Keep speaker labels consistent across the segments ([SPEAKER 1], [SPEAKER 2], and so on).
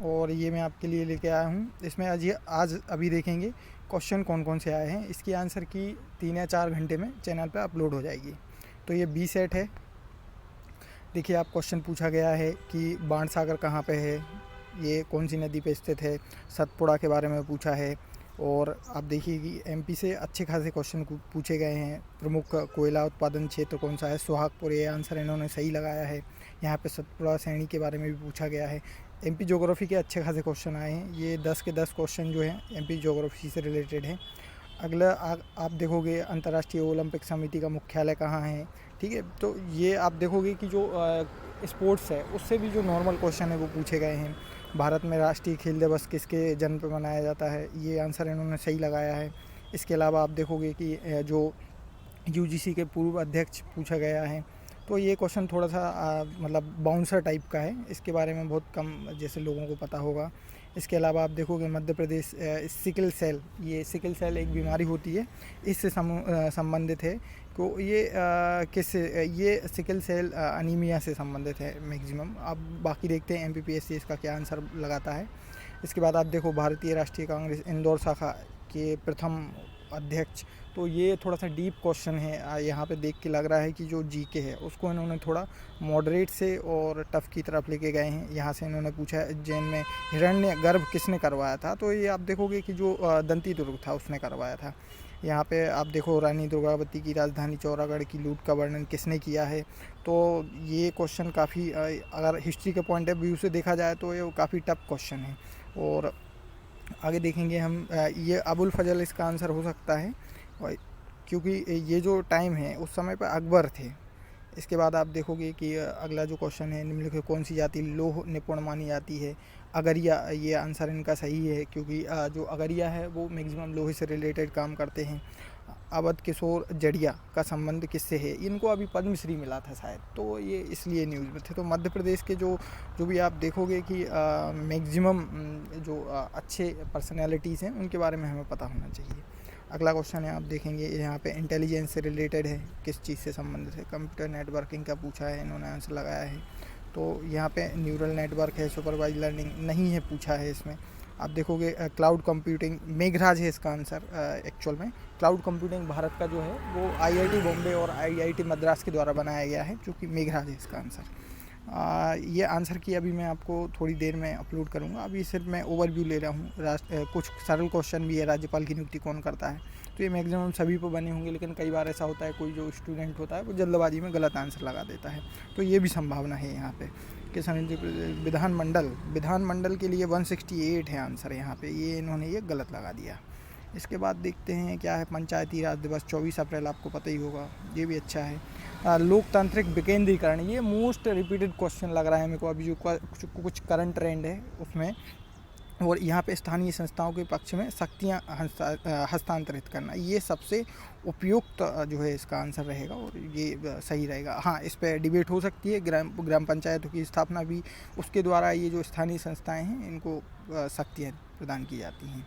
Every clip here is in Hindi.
[SPEAKER 1] और ये मैं आपके लिए लेके आया हूँ। इसमें आज अभी देखेंगे क्वेश्चन कौन कौन से आए हैं। इसकी आंसर की 3 या 4 घंटे में चैनल पे अपलोड हो जाएगी। तो ये बी सेट है। देखिए, आप क्वेश्चन पूछा गया है कि बाणसागर कहाँ पे है, ये कौन सी नदी पे स्थित है, सतपुड़ा के बारे में पूछा है। और आप देखिए कि एमपी से अच्छे खासे क्वेश्चन पूछे गए हैं। प्रमुख कोयला उत्पादन क्षेत्र कौन सा है, सोहागपुर, ये आंसर इन्होंने सही लगाया है। यहाँ पे सतपुड़ा सैनी के बारे में भी पूछा गया है। एमपी ज्योग्राफी के अच्छे खासे क्वेश्चन आए हैं। ये 10 के 10 क्वेश्चन जो हैं एमपी ज्योग्राफी से रिलेटेड है। अगला आप देखोगे अंतर्राष्ट्रीय ओलंपिक समिति का मुख्यालय कहाँ है। ठीक है, तो ये आप देखोगे कि जो स्पोर्ट्स है उससे भी जो नॉर्मल क्वेश्चन है वो पूछे गए हैं। भारत में राष्ट्रीय खेल दिवस किसके जन्म पर मनाया जाता है, ये आंसर इन्होंने सही लगाया है। इसके अलावा आप देखोगे कि जो यूजीसी के पूर्व अध्यक्ष पूछा गया है। तो ये क्वेश्चन थोड़ा सा मतलब बाउंसर टाइप का है, इसके बारे में बहुत कम जैसे लोगों को पता होगा। इसके अलावा आप देखोगे मध्य प्रदेश सिकल सेल, ये सिकल सेल एक बीमारी होती है, इससे संबंधित है। तो ये ये सिकल सेल अनीमिया से संबंधित है मैक्सिमम। अब बाकी देखते हैं एमपीपीएससी इसका क्या आंसर लगाता है। इसके बाद आप देखो भारतीय राष्ट्रीय कांग्रेस इंदौर शाखा के प्रथम अध्यक्ष। तो ये थोड़ा सा डीप क्वेश्चन है। यहाँ पे देख के लग रहा है कि जो जीके है उसको इन्होंने थोड़ा मॉडरेट से और टफ की तरफ लेके गए हैं। यहाँ से इन्होंने पूछा उज्जैन में हिरण्य गर्भ किसने करवाया था। तो ये आप देखोगे कि जो दंती दुर्ग था उसने करवाया था। यहाँ पे आप देखो रानी दुर्गावती की राजधानी चौरागढ़ की लूट का वर्णन किसने किया है। तो ये क्वेश्चन काफ़ी अगर हिस्ट्री के पॉइंट ऑफ व्यू से देखा जाए तो ये काफ़ी टफ क्वेश्चन है। और आगे देखेंगे हम, ये अबुल फजल इसका आंसर हो सकता है, और क्योंकि ये जो टाइम है उस समय पर अकबर थे। इसके बाद आप देखोगे कि अगला जो क्वेश्चन है, निम्नलिखित कौन सी जाति लोह निपुण मानी जाती है। अगरिया, ये आंसर इनका सही है क्योंकि जो अगरिया है वो मैक्सिमम लोहे से रिलेटेड काम करते हैं। अवध किशोर जड़िया का संबंध किससे है, इनको अभी पद्मश्री मिला था शायद, तो ये इसलिए न्यूज़ में थे। तो मध्य प्रदेश के जो जो भी आप देखोगे कि मैक्सिमम जो अच्छे पर्सनैलिटीज़ हैं उनके बारे में हमें पता होना चाहिए। अगला क्वेश्चन है, आप देखेंगे यहाँ पे इंटेलिजेंस से रिलेटेड है, किस चीज़ से संबंधित है। कंप्यूटर नेटवर्किंग का पूछा है, इन्होंने आंसर लगाया है। तो यहाँ पे न्यूरल नेटवर्क है, सुपरवाइज लर्निंग नहीं है पूछा है इसमें। आप देखोगे क्लाउड कंप्यूटिंग, मेघराज है इसका आंसर। एक्चुअल में क्लाउड कंप्यूटिंग भारत का जो है वो आईआईटी बॉम्बे और आईआईटी मद्रास के द्वारा बनाया गया है, जो कि मेघराज है इसका आंसर। ये आंसर की अभी मैं आपको थोड़ी देर में अपलोड करूँगा। अभी सिर्फ मैं ओवरव्यू ले रहा हूँ। कुछ सरल क्वेश्चन भी है, राज्यपाल की नियुक्ति कौन करता है। तो ये मैक्सिमम सभी पर बने होंगे, लेकिन कई बार ऐसा होता है कोई जो स्टूडेंट होता है वो जल्दबाजी में गलत आंसर लगा देता है। तो ये भी संभावना है यहाँ पे कि विधानमंडल के लिए 168 है आंसर यहाँ पे, ये इन्होंने ये गलत लगा दिया। इसके बाद देखते हैं क्या है, पंचायती राज दिवस 24 अप्रैल, आपको पता ही होगा, ये भी अच्छा है। लोकतांत्रिक विकेंद्रीकरण, ये मोस्ट रिपीटेड क्वेश्चन लग रहा है मेरे को अभी जो कुछ करंट ट्रेंड है उसमें। और यहाँ पे स्थानीय संस्थाओं के पक्ष में शक्तियाँ हस्तांतरित करना, ये सबसे उपयुक्त जो है इसका आंसर रहेगा और ये सही रहेगा। हाँ, इस पर डिबेट हो सकती है। ग्राम पंचायतों की स्थापना भी उसके द्वारा, ये जो स्थानीय संस्थाएं हैं इनको शक्तियाँ प्रदान की जाती हैं।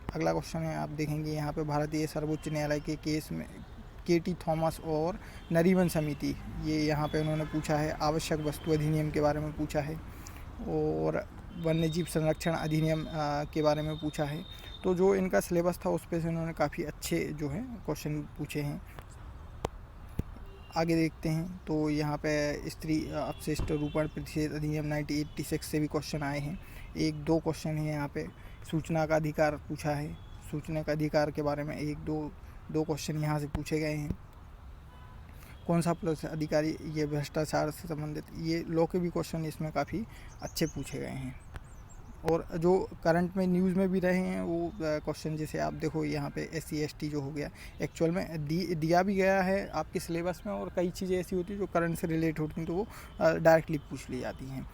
[SPEAKER 1] अगला क्वेश्चन है, आप देखेंगे यहाँ पे भारतीय सर्वोच्च न्यायालय के केस में केटी थॉमस और नरीमन समिति, ये यहाँ पे उन्होंने पूछा है। आवश्यक वस्तु अधिनियम के बारे में पूछा है और वन्यजीव संरक्षण अधिनियम के बारे में पूछा है। तो जो इनका सिलेबस था उस पर से उन्होंने काफ़ी अच्छे जो हैं क्वेश्चन पूछे हैं। आगे देखते हैं, तो यहाँ पे स्त्री अपशिष्ट रूपण प्रतिषेध अधिनियम 1986 से भी क्वेश्चन आए हैं। 1-2 क्वेश्चन है यहाँ पे। सूचना का अधिकार पूछा है, सूचना का अधिकार के बारे में 1-2 क्वेश्चन यहाँ से पूछे गए हैं। कौन सा पुलिस अधिकारी, ये भ्रष्टाचार से संबंधित, ये लॉ के भी क्वेश्चन इसमें काफ़ी अच्छे पूछे गए हैं। और जो करंट में न्यूज़ में भी रहे हैं वो क्वेश्चन, जैसे आप देखो यहाँ पे SC ST जो हो गया, एक्चुअल में दिया भी गया है आपके सिलेबस में, और कई चीज़ें ऐसी होती हैं जो करंट से रिलेट होती हैं तो वो डायरेक्टली पूछ ली जाती हैं।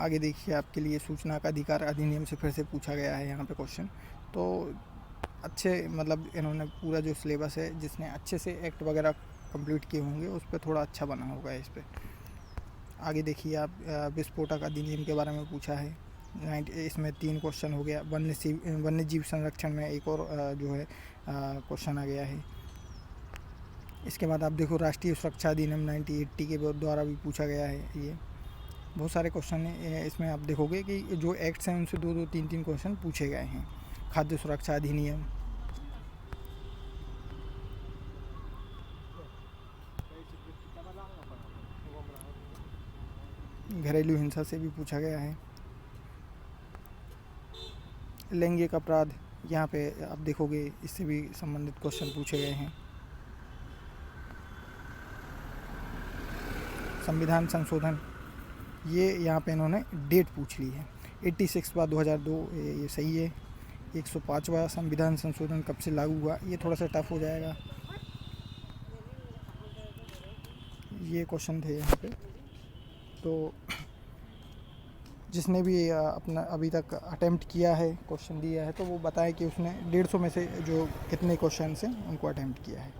[SPEAKER 1] आगे देखिए, आपके लिए सूचना का अधिकार अधिनियम से फिर से पूछा गया है यहाँ पे क्वेश्चन। तो अच्छे मतलब इन्होंने पूरा जो सिलेबस है, जिसने अच्छे से एक्ट वगैरह कंप्लीट किए होंगे उस पर थोड़ा अच्छा बना होगा इस पर। आगे देखिए आप, विस्फोटक अधिनियम के बारे में पूछा है। इसमें 3 क्वेश्चन हो गया। वन्यजीव संरक्षण में एक और जो है क्वेश्चन आ गया है। इसके बाद आप देखो राष्ट्रीय सुरक्षा अधिनियम 1980 के द्वारा भी पूछा गया है ये। बहुत सारे क्वेश्चन इसमें आप देखोगे कि जो एक्ट्स हैं उनसे 2-2, 3-3 क्वेश्चन पूछे गए हैं। खाद्य सुरक्षा अधिनियम, घरेलू हिंसा से भी पूछा गया है। लैंगिक अपराध, यहाँ पे आप देखोगे इससे भी संबंधित क्वेश्चन पूछे गए हैं। संविधान संशोधन, ये यहाँ पे इन्होंने डेट पूछ ली है। 86/2002 ये सही है। 105वां संविधान संशोधन कब से लागू हुआ, ये थोड़ा सा टफ हो जाएगा। ये क्वेश्चन थे यहाँ पे। तो जिसने भी अपना अभी तक अटेम्प्ट किया है, क्वेश्चन दिया है, तो वो बताए कि उसने 150 में से जो कितने क्वेश्चन हैं उनको अटेम्प्ट किया है।